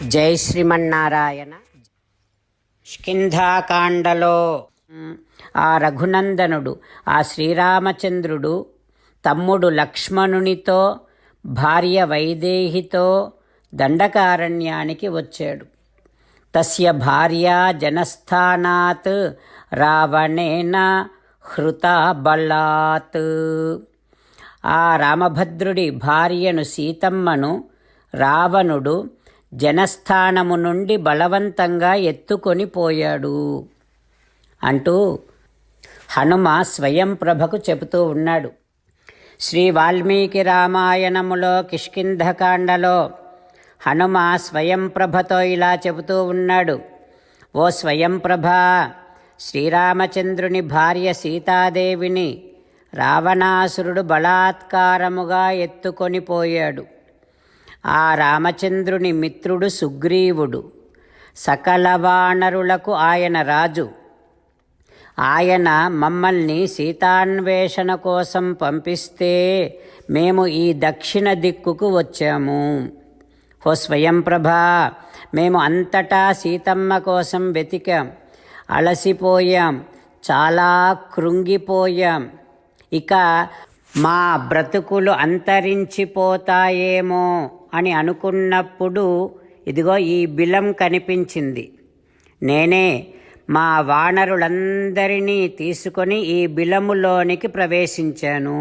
జై శ్రీమన్నారాయణ. కిష్కింధాకాండలో ఆ రఘునందనుడు, ఆ శ్రీరామచంద్రుడు తమ్ముడు లక్ష్మణునితో, భార్య వైదేహితో దండకారణ్యానికి వచ్చాడు. తస్య భార్యా జనస్థానాత్ రావణేన హృతా బలాత్. ఆ రామభద్రుడి భార్యను సీతమ్మను రావణుడు జనస్థానము నుండి బలవంతంగా ఎత్తుకొని పోయాడు అంటూ హనుమ స్వయం ప్రభకు చెబుతూ ఉన్నాడు. శ్రీ వాల్మీకి రామాయణములో కిష్కింధకాండలో హనుమ స్వయం ప్రభతో ఇలా చెబుతూ ఉన్నాడు. ఓ స్వయం ప్రభ, శ్రీరామచంద్రుని భార్య సీతాదేవిని రావణాసురుడు బలాత్కారముగా ఎత్తుకొని పోయాడు. ఆ రామచంద్రుని మిత్రుడు సుగ్రీవుడు, సకల వానరులకు ఆయన రాజు. ఆయన మమ్మల్ని సీతాన్వేషణ కోసం పంపిస్తే మేము ఈ దక్షిణ దిక్కుకు వచ్చాము. ఓ స్వయంప్రభ, మేము అంతటా సీతమ్మ కోసం వెతికాం, అలసిపోయాం, చాలా కృంగిపోయాం. ఇక మా బ్రతుకులు అంతరించిపోతాయేమో అని అనుకున్నప్పుడు ఇదిగో ఈ బిలం కనిపించింది. నేనే మా వానరులందరినీ తీసుకొని ఈ బిలములోనికి ప్రవేశించాను.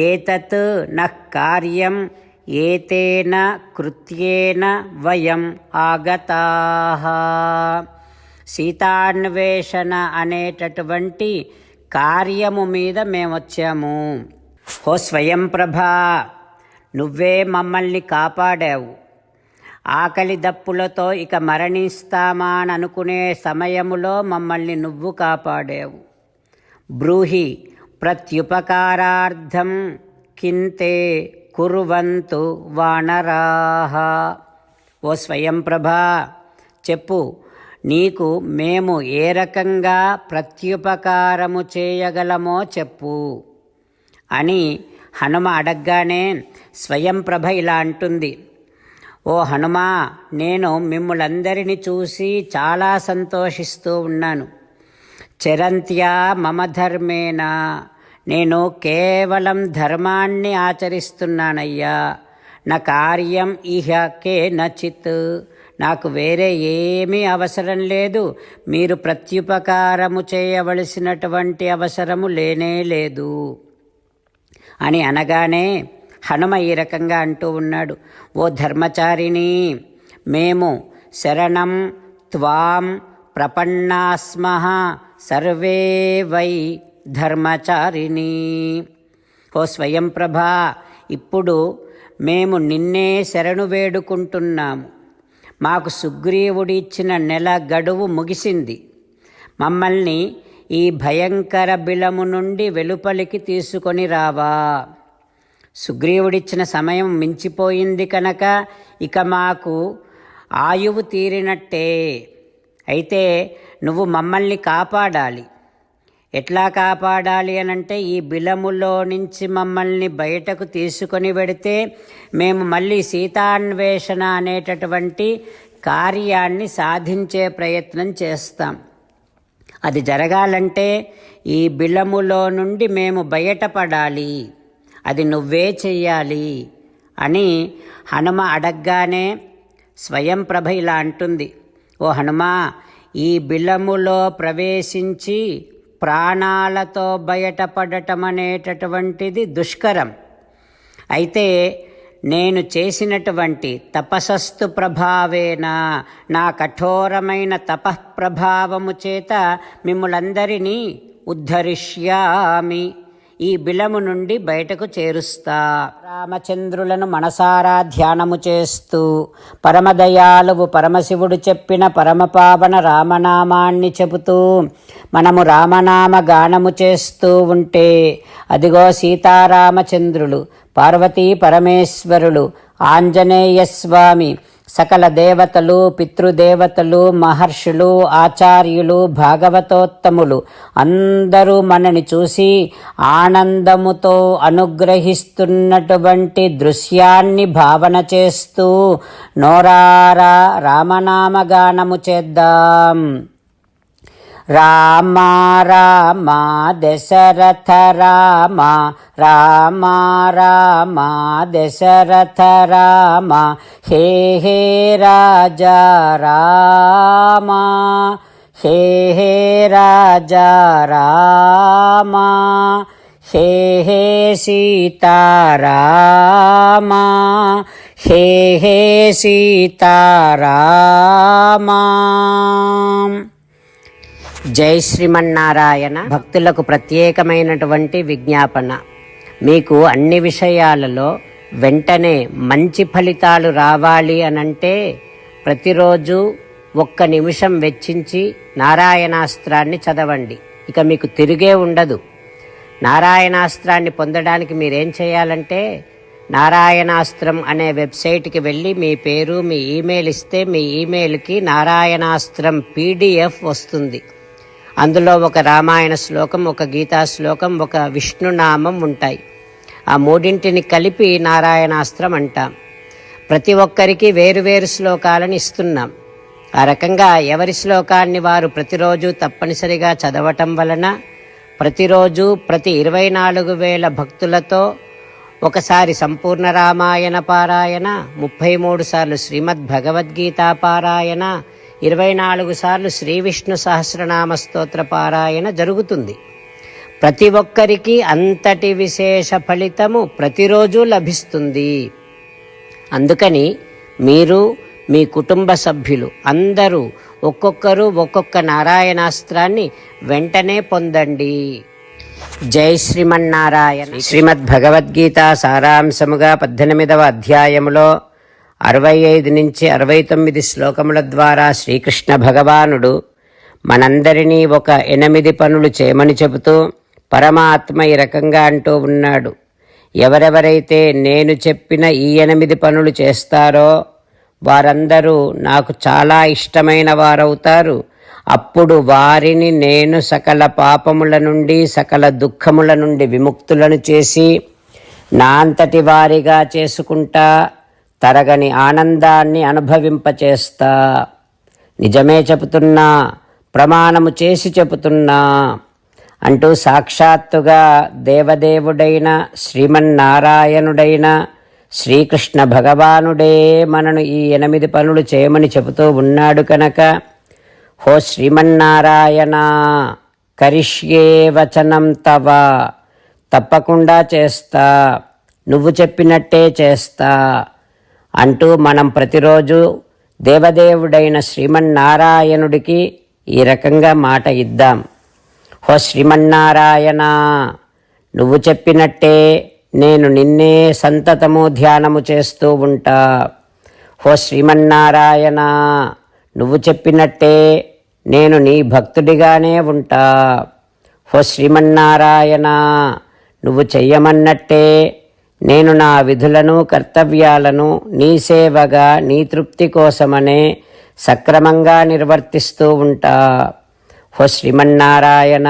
ఏతత్ నః కార్యం ఏతేన కృత్యేన వయం ఆగతాః. సీతాన్వేషణ అనేటటువంటి కార్యము మీద మేమొచ్చాము. ఓ స్వయంప్రభా, నువ్వే మమ్మల్ని కాపాడావు. ఆకలి దప్పులతో ఇక మరణిస్తామా అని అనుకునే సమయములో మమ్మల్ని నువ్వు కాపాడావు. బ్రూహి ప్రత్యుపకారార్థం కింతే కుర్వంతు వానరాః. ఓ స్వయంప్రభా, చెప్పు, నీకు మేము ఏ రకంగా ప్రత్యుపకారము చేయగలమో చెప్పు అని హనుమ అడగ్గానే స్వయంప్రభ ఇలా అంటుంది. ఓ హనుమా, నేను మిమ్ములందరినీ చూసి చాలా సంతోషిస్తూ ఉన్నాను. చరంత్యా మమ ధర్మేణ, నేను కేవలం ధర్మాన్ని ఆచరిస్తున్నానయ్యా. నా కార్యం ఇహ కేనచిత్, నాకు వేరే ఏమీ అవసరం లేదు. మీరు ప్రత్యుపకారము చేయవలసినటువంటి అవసరము లేనే లేదు అని అనగానే హనుమ ఈ రకంగా అంటూ ఉన్నాడు. ఓ ధర్మచారిణి, మేము శరణం త్వాం ప్రపన్నాస్మః సర్వే వై ధర్మచారిణి. ఓ స్వయంప్రభా, ఇప్పుడు మేము నిన్నే శరణు వేడుకుంటున్నాము. మాకు సుగ్రీవుడు ఇచ్చిన నెల గడువు ముగిసింది. మమ్మల్ని ఈ భయంకర బిలము నుండి వెలుపలికి తీసుకొని రావా. సుగ్రీవుడిచ్చిన సమయం మించిపోయింది కనుక ఇక మాకు ఆయువు తీరినట్టే. అయితే నువ్వు మమ్మల్ని కాపాడాలి. ఎట్లా కాపాడాలి అనంటే, ఈ బిలములో నుంచి మమ్మల్ని బయటకు తీసుకొని వెడితే మేము మళ్ళీ సీతాన్వేషణ అనేటటువంటి కార్యాన్ని సాధించే ప్రయత్నం చేస్తాం. అది జరగాలంటే ఈ బిలములో నుండి మేము బయటపడాలి. అది నువ్వే చెయ్యాలి అని హనుమ అడగ్గానే స్వయంప్రభ ఇలా అంటుంది. ఓ హనుమా, ఈ బిలములో ప్రవేశించి ప్రాణాలతో బయటపడటం అనేటటువంటిది దుష్కరం. అయితే నేను చేసినటువంటి తపస్సు ప్రభావేన, నా కఠోరమైన తపఃప్రభావము చేత మిమ్ములందరినీ ఉద్ధరిష్యామి, ఈ బిలము నుండి బయటకు చేరుస్తా. రామచంద్రులను మనసారా ధ్యానము చేస్తూ పరమదయాలువు పరమశివుడు చెప్పిన పరమపావన రామనామాన్ని చెబుతూ మనము రామనామ గానము చేస్తూ ఉంటే అదిగో సీతారామచంద్రులు, పార్వతీ పరమేశ్వరులు, ఆంజనేయస్వామి, సకల దేవతలు, పితృదేవతలు, మహర్షులు, ఆచార్యులు, భాగవతోత్తములు అందరూ మనని చూసి ఆనందముతో అనుగ్రహిస్తున్నటువంటి దృశ్యాన్ని భావన చేస్తూ నోరారా రామనామగానము చేద్దాం. రామ రామ దశరథ రామ, రామ రామ దశరథ రామ, హే హే రాజా రామ, హే హే రాజా రామ, హే హే సీతారామ, హే హే సీతారామ. జై శ్రీమన్నారాయణ. భక్తులకు ప్రత్యేకమైనటువంటి విజ్ఞాపన. మీకు అన్ని విషయాలలో వెంటనే మంచి ఫలితాలు రావాలి అనంటే ప్రతిరోజు 1 నిమిషం వెచ్చించి నారాయణాస్త్రాన్ని చదవండి. ఇక మీకు తిరిగే ఉండదు. నారాయణాస్త్రాన్ని పొందడానికి మీరేం చేయాలంటే నారాయణాస్త్రం అనే వెబ్సైట్కి వెళ్ళి మీ పేరు, మీ ఈమెయిల్ ఇస్తే మీ ఈమెయిల్కి నారాయణాస్త్రం PDF వస్తుంది. అందులో ఒక రామాయణ శ్లోకం, ఒక గీతా శ్లోకం, ఒక విష్ణునామం ఉంటాయి. ఆ 3 కలిపి నారాయణాస్త్రం అంటాం. ప్రతి ఒక్కరికి వేరువేరు శ్లోకాలను ఇస్తున్నాం. ఆ రకంగా ఎవరి శ్లోకాన్ని వారు ప్రతిరోజు తప్పనిసరిగా చదవటం వలన ప్రతిరోజు ప్రతి 24,000 భక్తులతో ఒకసారి సంపూర్ణ రామాయణ పారాయణ, 33 సార్లు శ్రీమద్ భగవద్గీత పారాయణ, 24 సార్లు శ్రీ విష్ణు సహస్రనామ స్తోత్ర పారాయణ జరుగుతుంది. ప్రతి ఒక్కరికి అంతటి విశేష ఫలితము ప్రతిరోజు లభిస్తుంది. అందుకని మీరు, మీ కుటుంబ సభ్యులు అందరూ ఒక్కొక్కరు ఒక్కొక్క నారాయణాస్త్రాన్ని వెంటనే పొందండి. జై శ్రీమన్నారాయణ. శ్రీమద్ భగవద్గీత సారాంశముగా 18వ అధ్యాయములో 65 నుంచి 69 శ్లోకముల ద్వారా శ్రీకృష్ణ భగవానుడు మనందరినీ ఒక 8 పనులు చేయమని చెబుతూ పరమాత్మ ఈ రకంగా అంటూ ఉన్నాడు. ఎవరెవరైతే నేను చెప్పిన ఈ 8 పనులు చేస్తారో వారందరూ నాకు చాలా ఇష్టమైన వారవుతారు. అప్పుడు వారిని నేను సకల పాపముల నుండి, సకల దుఃఖముల నుండి విముక్తులను చేసి నా అంతటి వారిగా చేసుకుంటా, తరగని ఆనందాన్ని అనుభవింపచేస్తా. నిజమే చెబుతున్నా, ప్రమాణము చేసి చెబుతున్నా అంటూ సాక్షాత్తుగా దేవదేవుడైన శ్రీమన్నారాయణుడైన శ్రీకృష్ణ భగవానుడే మనను ఈ 8 పనులు చేయమని చెబుతూ ఉన్నాడు కనుక, హో శ్రీమన్నారాయణ, కరిష్యే వచనం తవ, తప్పకుండా చేస్తా, నువ్వు చెప్పినట్టే చేస్తా అంటూ మనం ప్రతిరోజు దేవదేవుడైన శ్రీమన్నారాయణుడికి ఈ రకంగా మాట ఇద్దాం. హో శ్రీమన్నారాయణ, నువ్వు చెప్పినట్టే నేను నిన్నే సంతతము ధ్యానము చేస్తూ ఉంటా. హో శ్రీమన్నారాయణ, నువ్వు చెప్పినట్టే నేను నీ భక్తుడిగానే ఉంటా. హో శ్రీమన్నారాయణ, నువ్వు చెయ్యమన్నట్టే నేను నా విధులను, కర్తవ్యాలను నీ సేవగా, నీ తృప్తి కోసమనే సక్రమంగా నిర్వర్తిస్తూ ఉంటా. హో శ్రీమన్నారాయణ,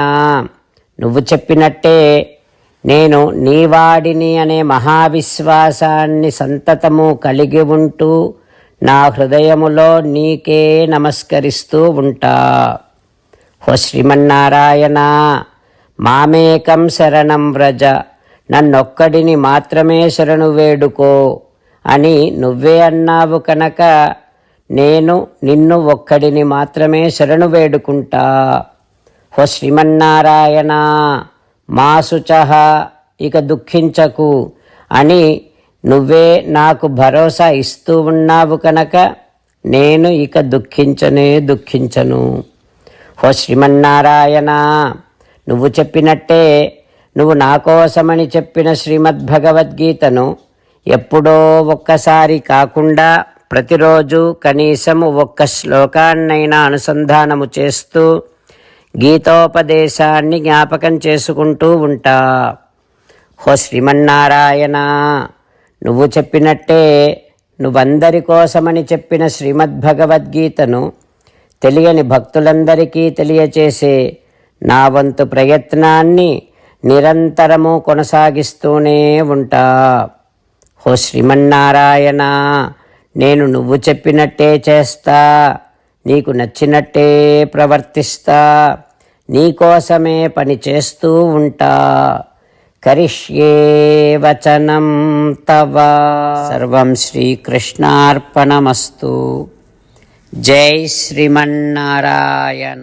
నువ్వు చెప్పినట్టే నేను నీవాడిని అనే మహావిశ్వాసాన్ని సంతతము కలిగి ఉంటూ నా హృదయములో నీకే నమస్కరిస్తూ ఉంటా. హో శ్రీమన్నారాయణ, మామేకం శరణం వ్రజ, నన్నొక్కడిని మాత్రమే శరణు వేడుకో అని నువ్వే అన్నావు కనుక నేను నిన్ను ఒక్కడిని మాత్రమే శరణు వేడుకుంటా. హో శ్రీమన్నారాయణ, మా శుచః, ఇక దుఃఖించకు అని నువ్వే నాకు భరోసా ఇస్తూ ఉన్నావు కనుక నేను ఇక దుఃఖించను. హో శ్రీమన్నారాయణ, నువ్వు చెప్పినట్టే నువ్వు నా కోసమని చెప్పిన శ్రీమద్భగవద్గీతను ఎప్పుడో ఒక్కసారి కాకుండా ప్రతిరోజు కనీసము 1 శ్లోకాన్నైనా అనుసంధానము చేస్తూ గీతోపదేశాన్ని జ్ఞాపకం చేసుకుంటూ ఉంటా. హో శ్రీమన్నారాయణ, నువ్వు చెప్పినట్టే నువ్వందరి కోసమని చెప్పిన శ్రీమద్భగవద్గీతను తెలియని భక్తులందరికీ తెలియచేసే నా వంతు ప్రయత్నాన్ని నిరంతరము కొనసాగిస్తూనే ఉంటా. ఓ శ్రీమన్నారాయణ, నేను నువ్వు చెప్పినట్టే చేస్తా, నీకు నచ్చినట్టే ప్రవర్తిస్తా, నీకోసమే పని చేస్తూ ఉంటా. కరిష్యే వచనం తవ. సర్వం శ్రీకృష్ణార్పణమస్తు. జై శ్రీమన్నారాయణ.